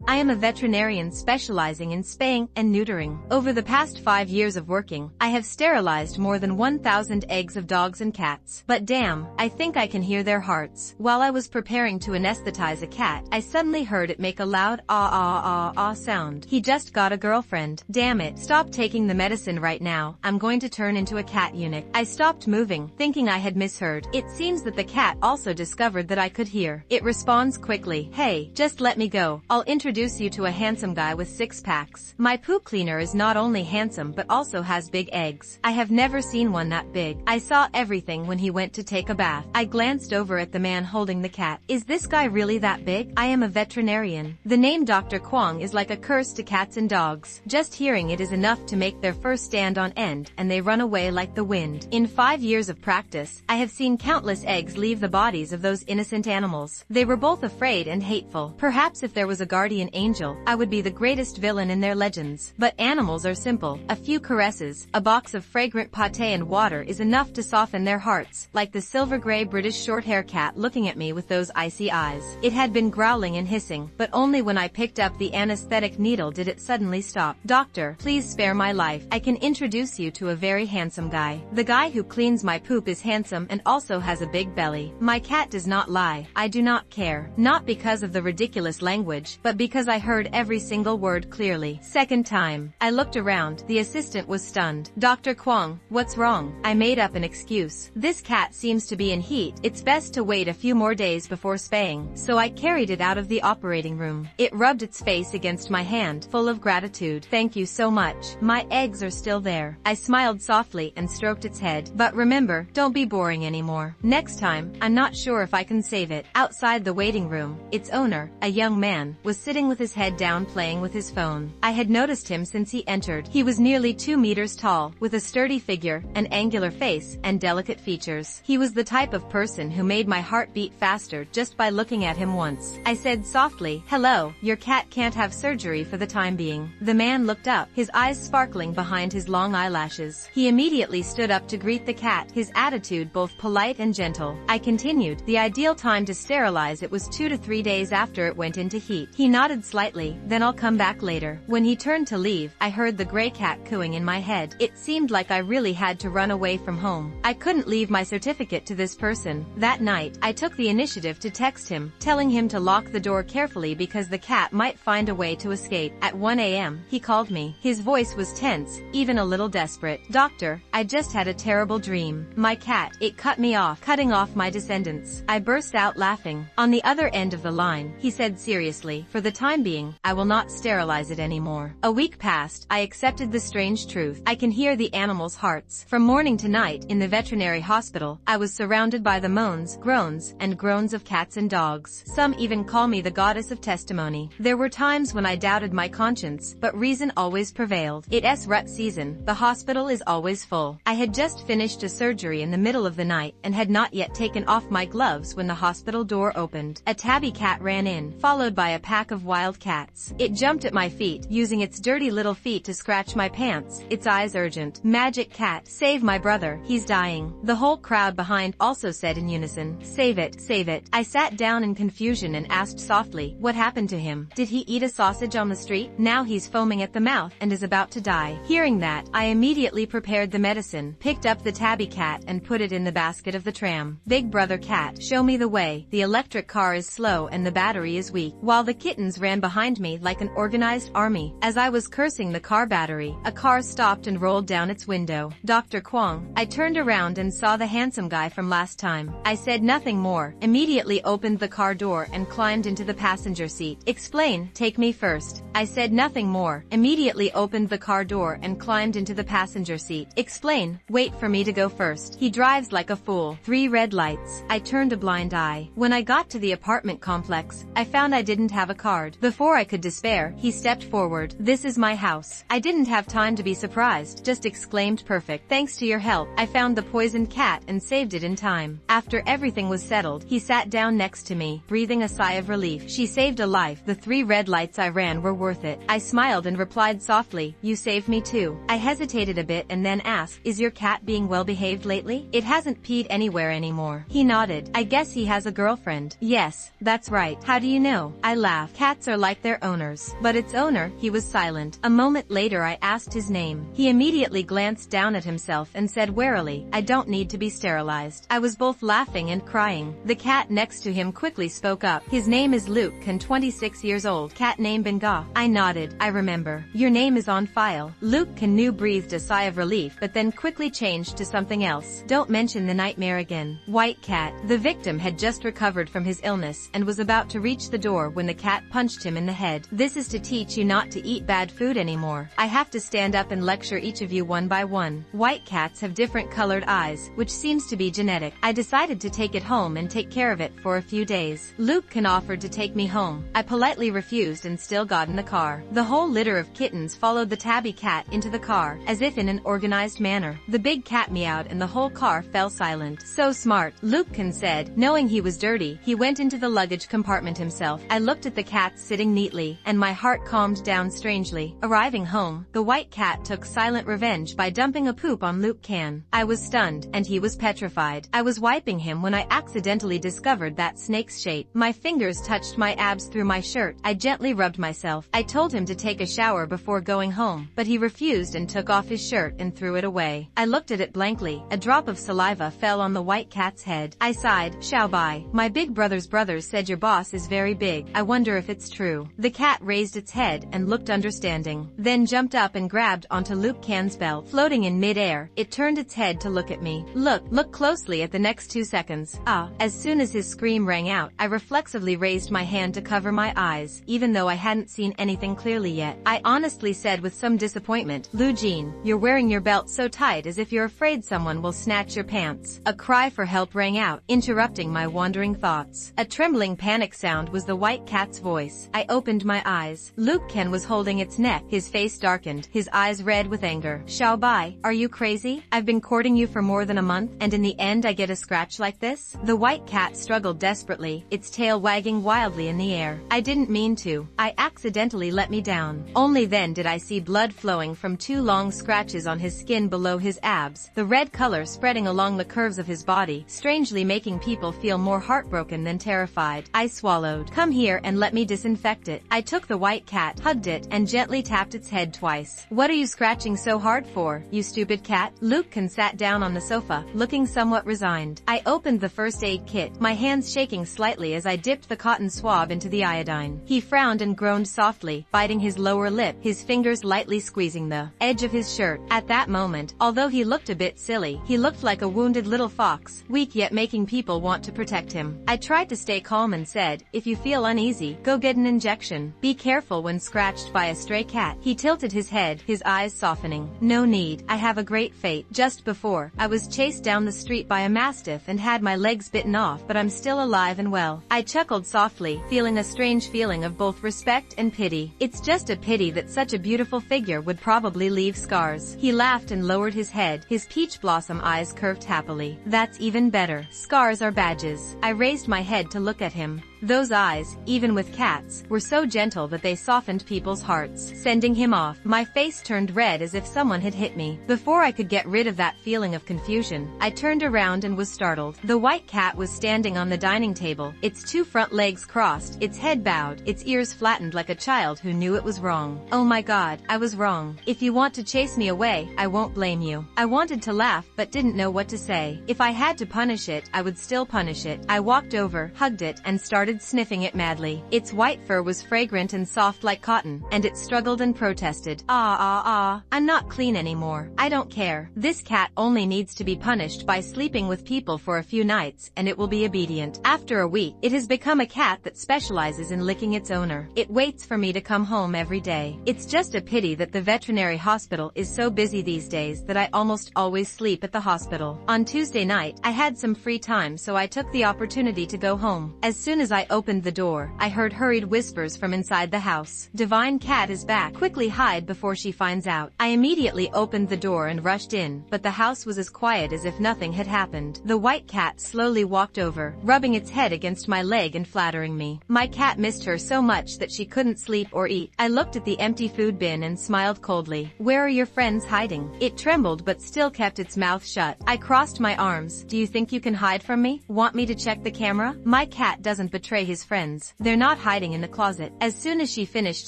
I am a veterinarian specializing in spaying and neutering. Over the past 5 years of working, I have sterilized more than 1,000 eggs of dogs and cats. But damn, I think I can hear their hearts. While I was preparing to anesthetize a cat, I suddenly heard it make a loud ah sound. He just got a girlfriend. Damn it, stop taking the medicine right now. I'm going to turn into a cat eunuch. I stopped moving, thinking I had misheard. It seems that the cat also discovered that I could hear. It responds quickly. Hey, just let me go. I'll introduce you to a handsome guy with 6 packs. My poop cleaner is not only handsome but also has big eggs. I have never seen one that big. I saw everything when he went to take a bath. I glanced over at the man holding the cat. Is this guy really that big? I am a veterinarian. The name Dr. Kwong is like a curse to cats and dogs. Just hearing it is enough to make their fur stand on end and they run away like the wind. In 5 years of practice, I have seen countless eggs leave the bodies of those innocent animals. They were both afraid and hateful. Perhaps if there was a guardian angel, I would be the greatest villain in their legends. But animals are simple. A few caresses, a box of fragrant pâté and water is enough to soften their hearts, like the silver-gray British short-hair cat looking at me with those icy eyes. It had been growling and hissing, but only when I picked up the anesthetic needle did it suddenly stop. Doctor, please spare my life. I can introduce you to a very handsome guy. The guy who cleans my poop is handsome and also has a big belly. My cat does not lie. I do not care. Not because of the ridiculous language, but because I heard every single word clearly. Second time. I looked around. The assistant was stunned. Dr. Kwong, what's wrong? I made up an excuse. This cat seems to be in heat. It's best to wait a few more days before spaying. So I carried it out of the operating room. It rubbed its face against my hand, full of gratitude. Thank you so much. My eggs are still there. I smiled softly and stroked its head. But remember, don't be boring anymore. Next time, I'm not sure if I can save it. Outside the waiting room, its owner, a young man, was sitting with his head down playing with his phone. I had noticed him since he entered. He was nearly 2 meters tall, with a sturdy figure, an angular face, and delicate features. He was the type of person who made my heart beat faster just by looking at him once. I said softly, "Hello, your cat can't have surgery for the time being." The man looked up, his eyes sparkling behind his long eyelashes. He immediately stood up to greet the cat, his attitude both polite and gentle. I continued, "The ideal time to sterilize it was 2 to 3 days after it went into heat." He nodded slightly, "Then I'll come back later." When he turned to leave, I heard the gray cat cooing in my head. It seemed like I really had to run away from home. I couldn't leave my certificate to this person. That night, I took the initiative to text him, telling him to lock the door carefully because the cat might find a way to escape. At 1 a.m., he called me. His voice was tense, even a little desperate. "Doctor, I just had a terrible dream. My cat, it cut me off, cutting off my descendants." I burst out laughing. On the other end of the line, he said seriously, "For the time being, I will not sterilize it anymore." A week passed. I accepted the strange truth. I can hear the animals' hearts. From morning to night, in the veterinary hospital, I was surrounded by the moans, groans, and groans of cats and dogs. Some even call me the goddess of testimony. There were times when I doubted my conscience, but reason always prevailed. It's rut season. The hospital is always full. I had just finished a surgery in the middle of the night and had not yet taken off my gloves when the hospital door opened. A tabby cat ran in, followed by a pack of wild cats. It jumped at my feet, using its dirty little feet to scratch my pants, its eyes urgent. "Magic cat, save my brother, he's dying." The whole crowd behind also said in unison, "Save it, save it." I sat down in confusion and asked softly, "What happened to him? Did he eat a sausage on the street? Now he's foaming at the mouth and is about to die." Hearing that, I immediately prepared the medicine, picked up the tabby cat and put it in the basket of the tram. "Big brother cat, show me the way. The electric car is slow and the battery is weak." While the kittens ran behind me like an organized army. As I was cursing the car battery, a car stopped and rolled down its window. "Dr. Kwong." I turned around and saw the handsome guy from last time. I said nothing more, immediately opened the car door and climbed into the passenger seat. "Explain, take me first." I said nothing more, immediately opened the car door and climbed into the passenger seat. "Explain, wait for me to go first. He drives like a fool." 3 red lights. I turned a blind eye. When I got to the apartment complex, I found I didn't have a card. Before I could despair, he stepped forward. "This is my house." I didn't have time to be surprised, just exclaimed, "Perfect. Thanks to your help, I found the poisoned cat and saved it in time." After everything was settled, he sat down next to me, breathing a sigh of relief. "She saved a life. The 3 red lights I ran were worth it." I smiled and replied softly, "You saved me too." I hesitated a bit and then asked, "Is your cat being well behaved lately? It hasn't peed anywhere anymore." He nodded. "I guess he has a girlfriend." "Yes, that's right. How do you know?" I laughed. "Cats Cats are like their owners. But its owner, he was silent. A moment later I asked his name. He immediately glanced down at himself and said warily, "I don't need to be sterilized." I was both laughing and crying. The cat next to him quickly spoke up. "His name is Luke and 26 years old. Cat name Benga." I nodded. "I remember. Your name is on file." Luke Canoe breathed a sigh of relief but then quickly changed to something else. "Don't mention the nightmare again." White cat. The victim had just recovered from his illness and was about to reach the door when the cat punched him in the head. "This is to teach you not to eat bad food anymore. I have to stand up and lecture each of you one by one." White cats have different colored eyes, which seems to be genetic. I decided to take it home and take care of it for a few days. Luke can offered to take me home. I politely refused and still got in the car. The whole litter of kittens followed the tabby cat into the car, as if in an organized manner. The big cat meowed and the whole car fell silent. "So smart," Lukekin said. Knowing he was dirty, he went into the luggage compartment himself. I looked at the cats sitting neatly, and my heart calmed down strangely. Arriving home, the white cat took silent revenge by dumping a poop on Lukekin. I was stunned, and he was petrified. I was wiping him when I accidentally discovered that snake's shape. My fingers touched my abs through my shirt. I gently rubbed myself. I told him to take a shower before going home, but he refused and took off his shirt and threw it away. I looked at it blankly. A drop of saliva fell on the white cat's head. I sighed. "Xiaobai, my big brother's brother said your boss is very big. I wonder if it's true." The cat raised its head and looked understanding, then jumped up and grabbed onto Lukekin's belt. Floating in mid-air, it turned its head to look at me. Look closely at the next 2 seconds. As soon as his scream rang out, I reflexively raised my hand to cover my eyes, even though I hadn't seen anything clearly yet. I honestly said with some disappointment, "Lu Jin, you're wearing your belt so tight as if you're afraid someone will snatch your pants." A cry for help rang out, interrupting my wandering thoughts. A trembling panic sound was the white cat's voice. I opened my eyes. Lukekin was holding its neck, his face darkened, his eyes red with anger. "Xiaobai, are you crazy? I've been courting you for more than a month, and in the end I get a scratch like this?" The white cat struggled desperately, its tail wagging wildly in the air. "I didn't mean to. I accidentally let me down." Only then did I see blood flowing from 2 long scratches on his skin below his abs, the red color spreading along the curves of his body, strangely making people feel more heartbroken than terrified. I swallowed. "Come here and let me disinfect it." I took the white cat, hugged it, and gently tapped its head twice. "What are you scratching so hard for, you stupid cat?" Lukekin sat down on the sofa, looking somewhat resigned. I opened the first aid kit, my hands shaking slightly as I dipped the cotton swab into the iodine. He frowned and groaned softly, biting his lower lip, his fingers lightly squeezing the edge of his shirt. At that moment, although he looked a bit silly, he looked like a wounded little fox, weak yet making people want to protect him. I tried to stay calm and said, "If you feel uneasy, go get an injection. Be careful when scratched by a stray cat." He tilted his head, his eyes softening. "No need. I have a great fate. Just before, I was chased down the street by a mastiff and had my legs bitten off, but I'm still alive and well." I chuckled softly, feeling a strange feeling of both respect and pity. It's just a pity that such a beautiful figure would probably leave scars. He laughed and lowered his head, his peach blossom eyes curved happily. "That's even better. Scars are badges." I raised my head to look at him. Those eyes, even with cats, were so gentle that they softened people's hearts. Sending him off, my face turned red as if someone had hit me. Before I could get rid of that feeling of confusion, I turned around and was startled. The white cat was standing on the dining table, its 2 front legs crossed, its head bowed, its ears flattened like a child who knew it was wrong. Oh my God, I was wrong. "If you want to chase me away, I won't blame you." I wanted to laugh but didn't know what to say. If I had to punish it, I would still punish it. I walked over, hugged it, and started sniffing it madly. Its white fur was fragrant and soft like cotton, and it struggled and protested. I'm not clean anymore. I don't care. This cat only needs to be punished by sleeping with people for a few nights, and it will be obedient." After a week, it has become a cat that specializes in licking its owner. It waits for me to come home every day. It's just a pity that the veterinary hospital is so busy these days that I almost always sleep at the hospital. On Tuesday night, I had some free time, so I took the opportunity to go home. As soon as I opened the door, I heard hurried whispers from inside the house. "Divine Cat is back. Quickly hide before she finds out." I immediately opened the door and rushed in, but the house was as quiet as if nothing had happened. The white cat slowly walked over, rubbing its head against my leg and flattering me. My cat missed her so much that she couldn't sleep or eat. I looked at the empty food bin and smiled coldly. "Where are your friends hiding?" It trembled but still kept its mouth shut. I crossed my arms. "Do you think you can hide from me? Want me to check the camera?" My cat doesn't betray betray his friends. They're not hiding in the closet. As soon as she finished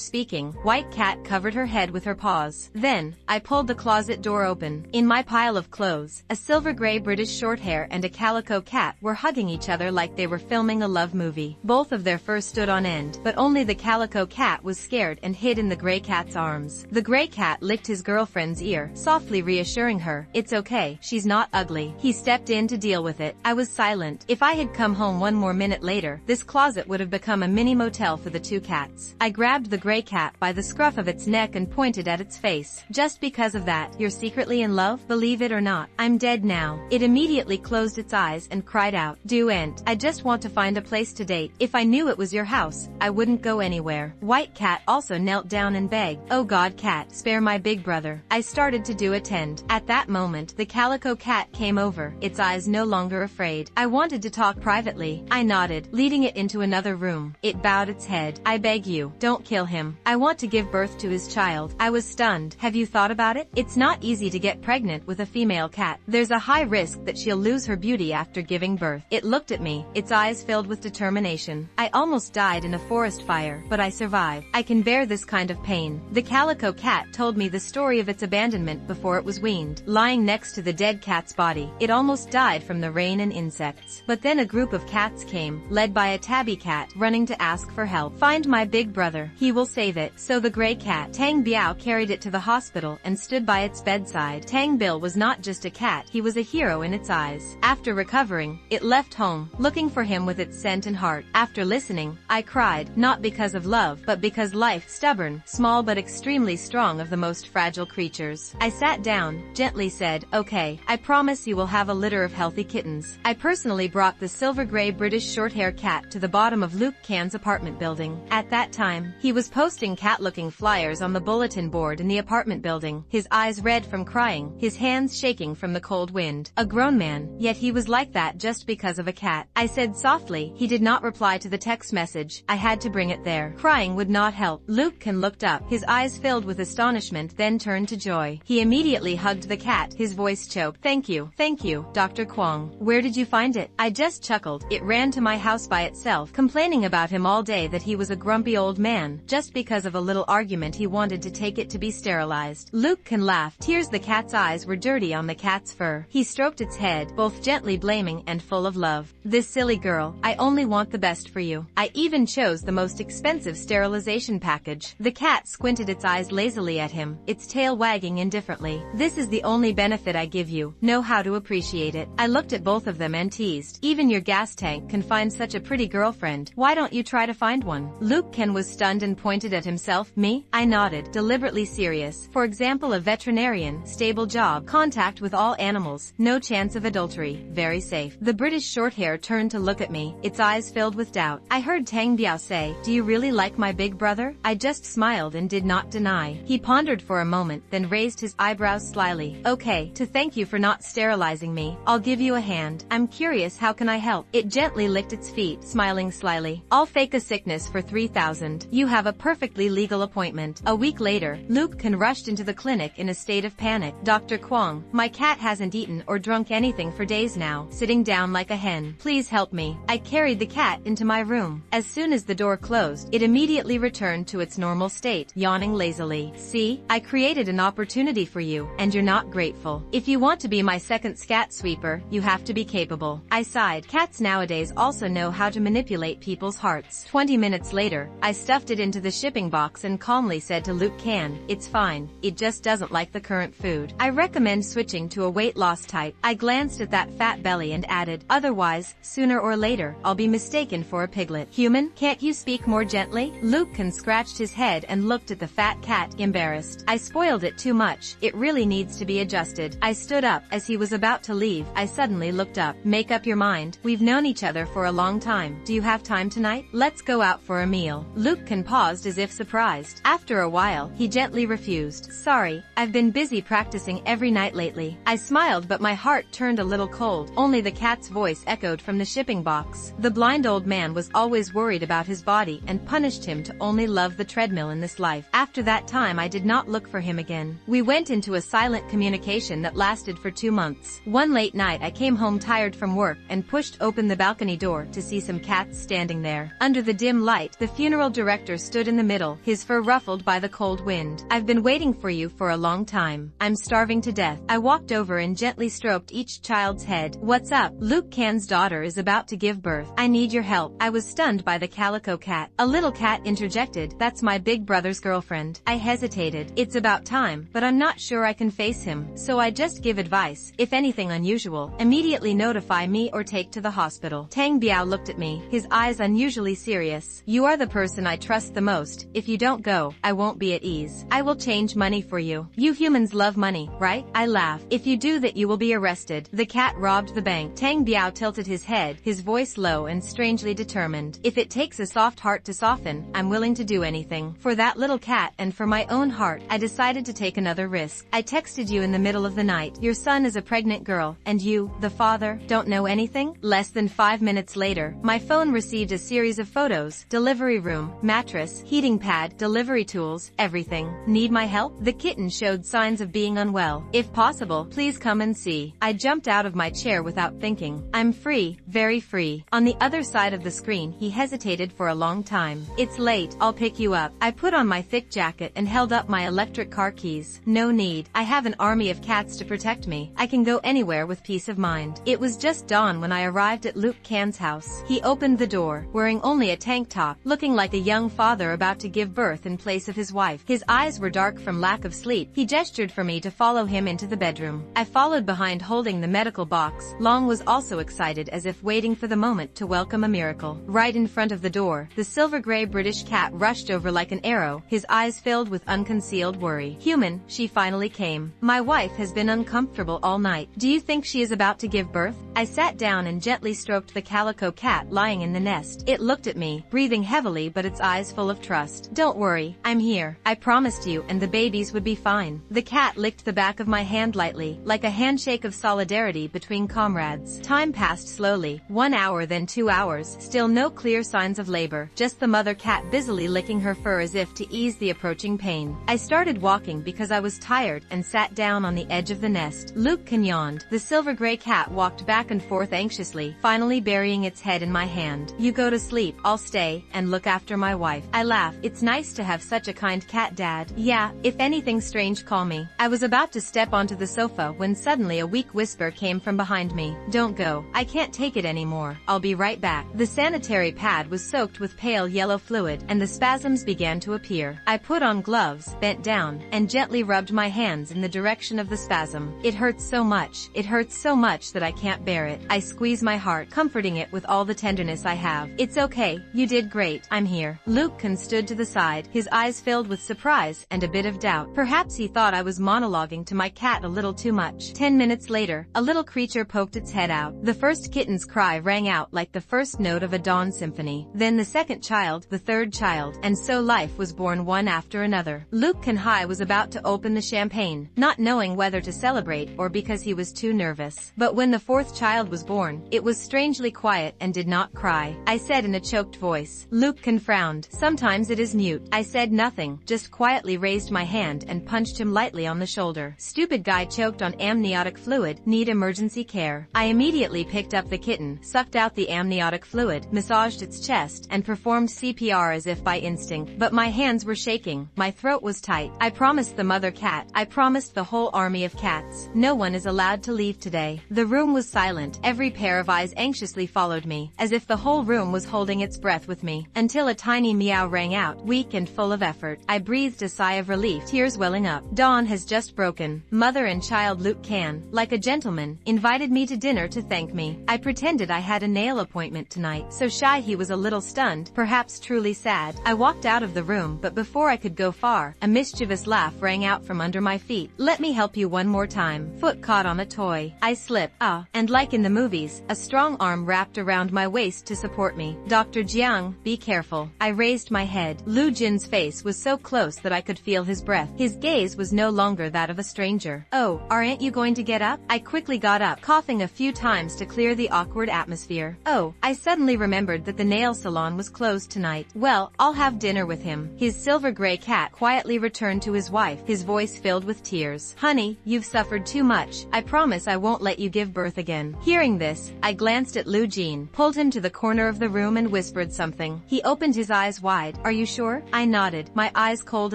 speaking, White Cat covered her head with her paws. Then, I pulled the closet door open. In my pile of clothes, a silver gray British Shorthair and a calico cat were hugging each other like they were filming a love movie. Both of their fur stood on end, but only the calico cat was scared and hid in the gray cat's arms. The gray cat licked his girlfriend's ear, softly reassuring her, "It's okay, she's not ugly." He stepped in to deal with it. I was silent. If I had come home one more minute later, this closet would have become a mini motel for the two cats. I grabbed the gray cat by the scruff of its neck and pointed at its face. "Just because of that, you're secretly in love? Believe it or not, I'm dead now." It immediately closed its eyes and cried out, "Duent, I just want to find a place to date. If I knew it was your house, I wouldn't go anywhere." White Cat also knelt down and begged, "Oh God, cat, spare my big brother." I started to do attend. At that moment, the calico cat came over, its eyes no longer afraid. I wanted to talk privately. I nodded, leading it into another room. It bowed its head. "I beg you, don't kill him. I want to give birth to his child." I was stunned. "Have you thought about it? It's not easy to get pregnant with a female cat. There's a high risk that she'll lose her beauty after giving birth." It looked at me, its eyes filled with determination. "I almost died in a forest fire, but I survived. I can bear this kind of pain." The calico cat told me the story of its abandonment before it was weaned. Lying next to the dead cat's body, it almost died from the rain and insects. But then a group of cats came, led by a tabby cat, running to ask for help. "Find my big brother. He will save it." So the gray cat, Tang Biao, carried it to the hospital and stood by its bedside. Tang Bill was not just a cat, he was a hero in its eyes. After recovering, it left home, looking for him with its scent and heart. After listening, I cried, not because of love, but because life, stubborn, small but extremely strong, of the most fragile creatures. I sat down, gently said, "Okay, I promise you will have a litter of healthy kittens." I personally brought the silver gray British Shorthair cat to the bottom of Luke Can's apartment building. At that time, he was posting cat-looking flyers on the bulletin board in the apartment building, his eyes red from crying, his hands shaking from the cold wind. A grown man, yet he was like that just because of a cat. I said softly. He did not reply to the text message. I had to bring it there. Crying would not help. Luke Can looked up, his eyes filled with astonishment, then turned to joy. He immediately hugged the cat, his voice choked. Thank you, Dr. Kwong. Where did you find it?" I just chuckled. It ran to my house by itself, complaining about him all day that he was a grumpy old man. Just because of a little argument he wanted to take it to be sterilized. Luke Can laughed. Tears. The cat's eyes were dirty on the cat's fur. He stroked its head, both gently blaming and full of love. "This silly girl, I only want the best for you. I even chose the most expensive sterilization package." The cat squinted its eyes lazily at him, its tail wagging indifferently. "This is the only benefit I give you. Know how to appreciate it." I looked at both of them and teased, "Even your gas tank can find such a pretty girlfriend. Why don't you try to find one?" Luke Can was stunned and pointed at himself. "Me?" I nodded, deliberately serious. "For example, a veterinarian, stable job, contact with all animals, no chance of adultery, very safe." The British Shorthair turned to look at me, its eyes filled with doubt. I heard Tang Biao say, "Do you really like my big brother?" I just smiled and did not deny. He pondered for a moment, then raised his eyebrows slyly. "Okay, to thank you for not sterilizing me, I'll give you a hand. I'm curious, how can I help?" It gently licked its feet, smiling slyly. "I'll fake a sickness for 3,000. You have a perfectly legal appointment." A week later, Luke Can rushed into the clinic in a state of panic. "Dr. Kwong, my cat hasn't eaten or drunk anything for days now, sitting down like a hen. Please help me." I carried the cat into my room. As soon as the door closed, it immediately returned to its normal state, yawning lazily. "See, I created an opportunity for you, and you're not grateful. If you want to be my second scat sweeper, you have to be capable." I sighed. Cats nowadays also know how to manipulate people's hearts. 20 minutes later, I stuffed it into the shipping box and calmly said to Luke Can, "It's fine, it just doesn't like the current food. I recommend switching to a weight loss type." I glanced at that fat belly and added, "Otherwise, sooner or later, I'll be mistaken for a piglet." "Human, can't you speak more gently?" Luke Can scratched his head and looked at the fat cat, embarrassed. "I spoiled it too much. It really needs to be adjusted." I stood up. As he was about to leave, I suddenly looked up. "Make up your mind. We've known each other for a long time. Do you have time tonight? Let's go out for a meal." Luke Can paused as if surprised. After a while, he gently refused. "Sorry, I've been busy practicing every night lately." I smiled, but my heart turned a little cold. Only the cat's voice echoed from the shipping box. The blind old man was always worried about his body and punished him to only love the treadmill in this life. After that time, I did not look for him again. We went into a silent communication that lasted for 2 months. One late night, I came home tired from work and pushed open the balcony door to see some cats standing there. Under the dim light, the funeral director stood in the middle, his fur ruffled by the cold wind. "I've been waiting for you for a long time. I'm starving to death." I walked over and gently stroked each child's head. "What's up?" "Luke Can's daughter is about to give birth. I need your help." I was stunned by the calico cat. A little cat interjected, "That's my big brother's girlfriend." I hesitated. "It's about time, but I'm not sure I can face him, so I just give advice. If anything unusual, immediately notify me or take to the hospital." Tang Biao looked at me, his eyes unusually serious. "You are the person I trust the most. If you don't go, I won't be at ease. I will change money for you. You humans love money, right?" I laughed. "If you do that, you will be arrested." The cat robbed the bank. Tang Biao tilted his head, his voice low and strangely determined. "If it takes a soft heart to soften, I'm willing to do anything. For that little cat and for my own heart, I decided to take another risk. I texted you in the middle of the night. Your son is a pregnant girl, and you, the father, don't know anything?" Less than 5 minutes later, my phone received a series of photos. Delivery room, mattress, heating pad, delivery tools, everything. "Need my help?" The kitten showed signs of being unwell. "If possible, please come and see." I jumped out of my chair without thinking. "I'm free, very free." On the other side of the screen, he hesitated for a long time. "It's late, I'll pick you up." I put on my thick jacket and held up my electric car keys. "No need. I have an army of cats to protect me. I can go anywhere with peace of mind." It was just dawn when I arrived at Luke Can's house. He opened the door, wearing only a tank top, looking like a young father about to give birth in place of his wife. His eyes were dark from lack of sleep. He gestured for me to follow him into the bedroom. I followed behind holding the medical box. Long was also excited, as if waiting for the moment to welcome a miracle. Right in front of the door, the silver-gray British cat rushed over like an arrow, his eyes filled with unconcealed worry. "Human," she finally came. "My wife has been uncomfortable all night. Do you think she is about to give birth?" I sat down and gently stroked the calico cat lying in the nest. It looked at me, breathing heavily but its eyes full of trust. "Don't worry, I'm here. I promised you and the babies would be fine." The cat licked the back of my hand lightly, like a handshake of solidarity between comrades. Time passed slowly. 1 hour, then 2 hours, still no clear signs of labor, just the mother cat busily licking her fur as if to ease the approaching pain. I started walking because I was tired and sat down on the edge of the nest. Luke Can yawned. The silver-gray cat walked back and forth anxiously, finally burying its head in my hand. "You go to sleep, I'll stay and look after my wife." I laughed. "It's nice to have such a kind cat, Dad." "Yeah, if anything strange, call me." I was about to step onto the sofa when suddenly a weak whisper came from behind me. "Don't go. I can't take it anymore. I'll be right back." The sanitary pad was soaked with pale yellow fluid, and the spasms began to appear. I put on gloves, bent down, and gently rubbed my hands in the direction of the spasm. "It hurts so much. It hurts so much that I can't bear it." I squeeze my heart, comforting it with all the tenderness I have. "It's okay. You did great. I'm here." Luke Can stood to the side, his eyes filled with surprise and a bit of doubt. Perhaps he thought I was monologuing to my cat a little too much. 10 minutes later, a little creature poked its head out. The first kitten's cry rang out like the first note of a dawn symphony. Then the second child, the third child, and so life was born one after another. Luke Can Hai was about to open the champagne, not knowing whether to celebrate or because he was too nervous. But when the fourth child was born, it was strangely quiet and did not cry. I said in a choked voice. Luke Can frowned. "Sometimes it is mute." I said nothing, just quietly raised my hand and punched him lightly on the shoulder. "Stupid guy choked on amniotic fluid, need emergency care." I immediately picked up the kitten, sucked out the amniotic fluid, massaged its chest, and performed CPR as if by instinct. But my hands were shaking, my throat was tight. I promised the mother cat, I promised the whole army of cats, no one is allowed to leave today. The room was silent, every pair of eyes anxiously followed me, as if the whole room was holding its breath with me, until a tiny meow rang out, weak and full of effort. I breathed a sigh of relief, tears welling up. Dawn has just broken. Mother and child Luke Can, like a gentleman, invited me to dinner to thank me. I pretended I had a nail appointment tonight, so shy he was a little stunned, perhaps truly sad. I walked out of the room, but before I could go far, a mischievous laugh rang out from under my feet. "Let me help you one more time." Foot caught on a toy. I slipped, and like in the movies, a strong arm wrapped around my waist to support me. "Dr. Jiang, be careful." I raised my head. Lu Jin's face was so close that I could feel his breath. His gaze was no longer that of a stranger. "Oh, aren't you going to get up?" I quickly got up, coughing a few times to clear the awkward atmosphere. "Oh," I suddenly remembered that the nail salon was closed tonight. "Well, I'll have dinner with him." His silver-gray cat quietly returned to his wife, his voice filled with tears. "Honey, you've suffered too much. I promise I won't let you give birth again." Hearing this, I glanced at Lu Jin, pulled him to the corner of the room and whispered something. He opened his eyes wide. Are you sure? I nodded, my eyes cold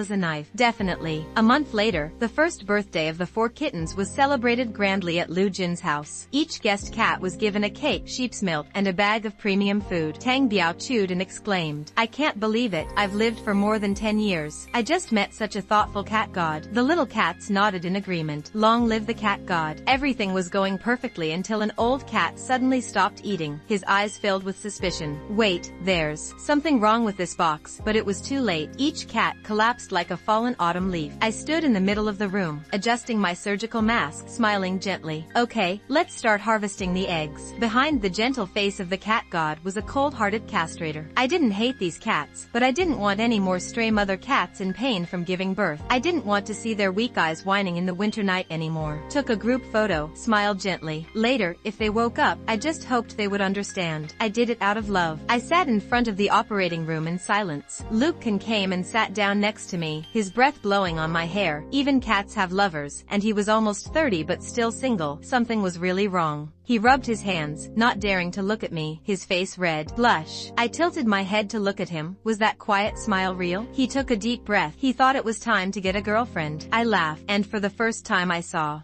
as a knife. Definitely. A month later, the first birthday of the 4 kittens was celebrated grandly at Lu Jin's house. Each guest cat was given a cake, sheep's milk, and a bag of premium food. Tang Biao chewed and exclaimed, I can't believe it, I've lived for more than 10 years. I just met such a thoughtful cat god. The little cats nodded in agreement. Long live the cat god. Everything was going perfectly until an old cat suddenly stopped eating. His eyes filled with suspicion. Wait, there's something wrong with this box, but it was too late. Each cat collapsed like a fallen autumn leaf. I stood in the middle of the room, adjusting my surgical mask, smiling gently. Okay, let's start harvesting the eggs. Behind the gentle face of the cat god was a cold-hearted castrator. I didn't hate these cats, but I didn't want any more stray mother cats in pain from giving birth. I didn't want to see their weak eyes whining in the winter night anymore. Took a group photo, smiled gently. Later, if they woke up, I just hoped they would understand. I did it out of love. I sat in front of the operating room in silence. Luke Can came and sat down next to me, his breath blowing on my hair. Even cats have lovers, and he was almost 30 but still single. Something was really wrong. He rubbed his hands, not daring to look at me, his face red. Blush. I tilted my head to look at him. Was that quiet smile real? He took a deep breath. He thought it was time to get a girlfriend. I laughed, and for the first time I saw